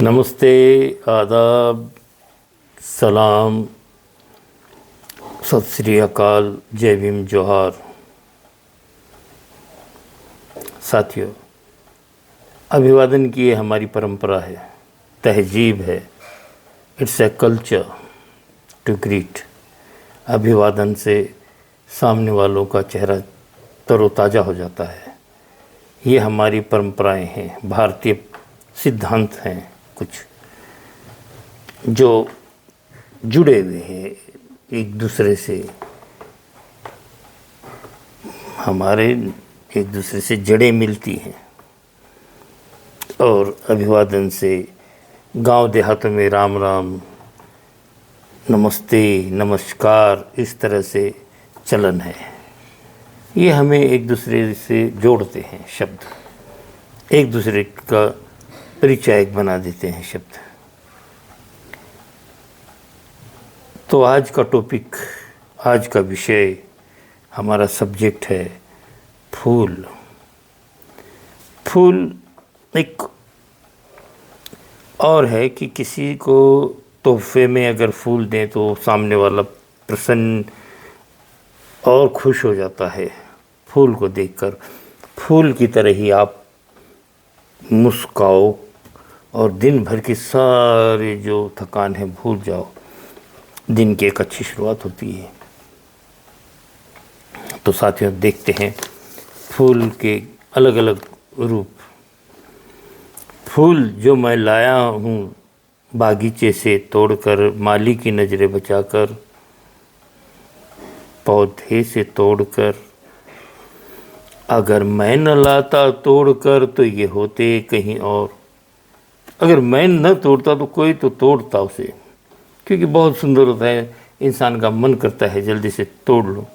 नमस्ते, आदाब, सलाम, सत श्री अकाल, जय भीम, जोहार। साथियों, अभिवादन की ये हमारी परंपरा है, तहजीब है। It's a culture to greet. अभिवादन से सामने वालों का चेहरा तरोताज़ा हो जाता है। ये हमारी परंपराएं हैं, भारतीय सिद्धांत हैं कुछ जो जुड़े हुए हैं एक दूसरे से। हमारे एक दूसरे से जड़ें मिलती हैं और अभिवादन से गांव देहातों में राम राम, नमस्ते, नमस्कार, इस तरह से चलन है। ये हमें एक दूसरे से जोड़ते हैं शब्द, एक दूसरे का परिचायक बना देते हैं शब्द। तो आज का टॉपिक, आज का विषय, हमारा सब्जेक्ट है फूल। फूल एक और है कि किसी को तोहफे में अगर फूल दें तो सामने वाला प्रसन्न और खुश हो जाता है फूल को देखकर। फूल की तरह ही आप मुस्काओ और दिन भर की सारी जो थकान है भूल जाओ। दिन की एक अच्छी शुरुआत होती है। तो साथियों, देखते हैं फूल के अलग अलग रूप। फूल जो मैं लाया हूँ बागीचे से तोड़कर, माली की नज़रें बचाकर, पौधे से तोड़कर। अगर मैं न लाता तोड़कर तो ये होते कहीं और। अगर मैं न तोड़ता तो कोई तो तोड़ता उसे, क्योंकि बहुत सुंदर होता है। इंसान का मन करता है जल्दी से तोड़ लो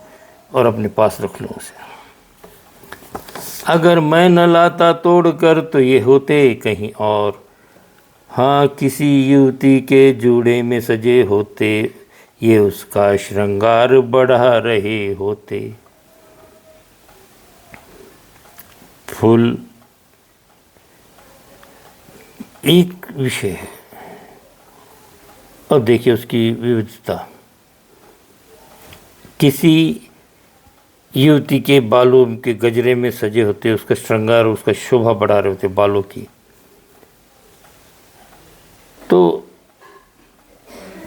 और अपने पास रख लो उसे। अगर मैं न लाता तोड़कर तो ये होते कहीं और। हाँ, किसी युवती के जूड़े में सजे होते, ये उसका श्रृंगार बढ़ा रहे होते। फूल एक विषय है और देखिए उसकी विविधता। किसी युवती के बालों के गजरे में सजे होते, उसका श्रृंगार, उसका शोभा बढ़ा रहे होते बालों की। तो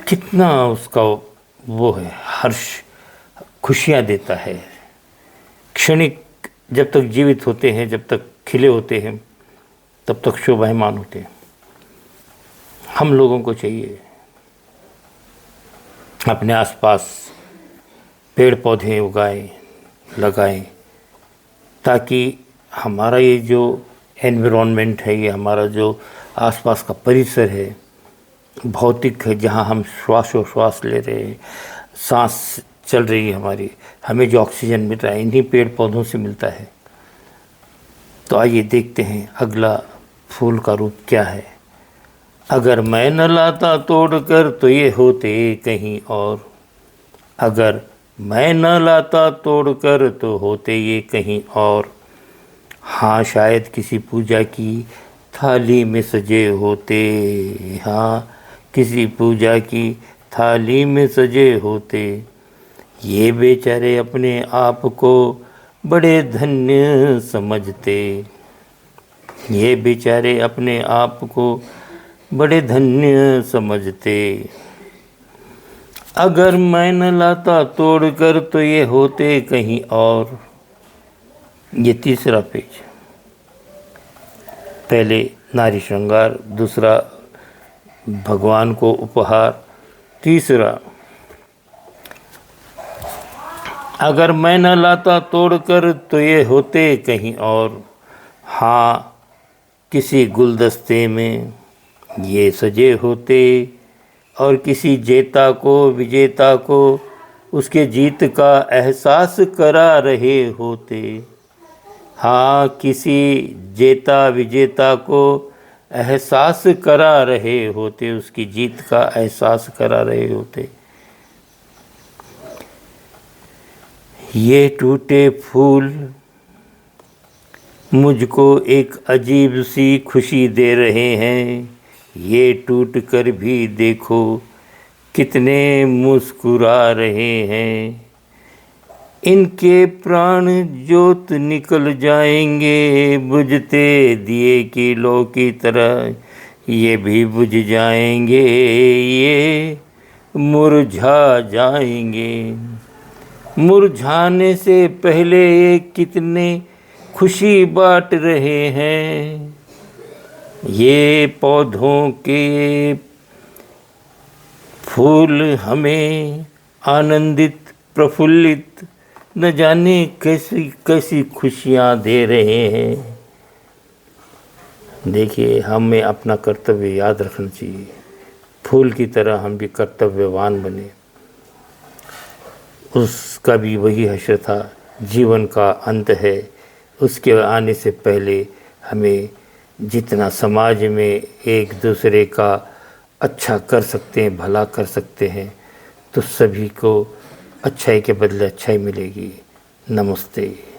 कितना उसका वो है, हर्ष, खुशियाँ देता है। क्षणिक, जब तक जीवित होते हैं, जब तक खिले होते हैं, तब तक शोभायमान होते हैं। हम लोगों को चाहिए अपने आसपास पेड़ पौधे उगाएं, लगाएं, ताकि हमारा ये जो एनवायरनमेंट है, ये हमारा जो आसपास का परिसर है, भौतिक है, जहाँ हम श्वास ले रहे हैं, सांस चल रही है हमारी, हमें जो ऑक्सीजन मिल रहा है इन्हीं पेड़ पौधों से मिलता है। तो आइए देखते हैं अगला फूल का रूप क्या है। अगर मैं न लाता तोड़कर तो ये होते कहीं और। अगर मैं न लाता तोड़कर तो होते ये कहीं और। हाँ, शायद किसी पूजा की थाली में सजे होते। हाँ, किसी पूजा की थाली में सजे होते। ये बेचारे अपने आप को बड़े धन्य समझते। ये बेचारे अपने आप को बड़े धन्य समझते। अगर मैं न लाता तोड़कर तो ये होते कहीं और। ये तीसरा पेज। पहले नारी श्रृंगार, दूसरा भगवान को उपहार, तीसरा अगर मैं न लाता तोड़कर तो ये होते कहीं और। हाँ, किसी गुलदस्ते में ये सजे होते और किसी जेता को, विजेता को उसके जीत का एहसास करा रहे होते। हाँ, किसी जेता विजेता को एहसास करा रहे होते, उसकी जीत का एहसास करा रहे होते। ये टूटे फूल मुझको एक अजीब सी खुशी दे रहे हैं। ये टूट कर भी देखो कितने मुस्कुरा रहे हैं। इनके प्राण ज्योत निकल जाएंगे, बुझते दिए की लौ की तरह ये भी बुझ जाएंगे, ये मुरझा जाएंगे। मुरझाने से पहले ये कितने खुशी बांट रहे हैं। ये पौधों के फूल हमें आनंदित प्रफुल्लित न जाने कैसी कैसी खुशियाँ दे रहे हैं। देखिए, हमें अपना कर्तव्य याद रखना चाहिए। फूल की तरह हम भी कर्तव्यवान बने। उसका भी वही हश्र था, जीवन का अंत है। उसके आने से पहले हमें जितना समाज में एक दूसरे का अच्छा कर सकते हैं, भला कर सकते हैं, तो सभी को अच्छाई के बदले अच्छाई मिलेगी। नमस्ते।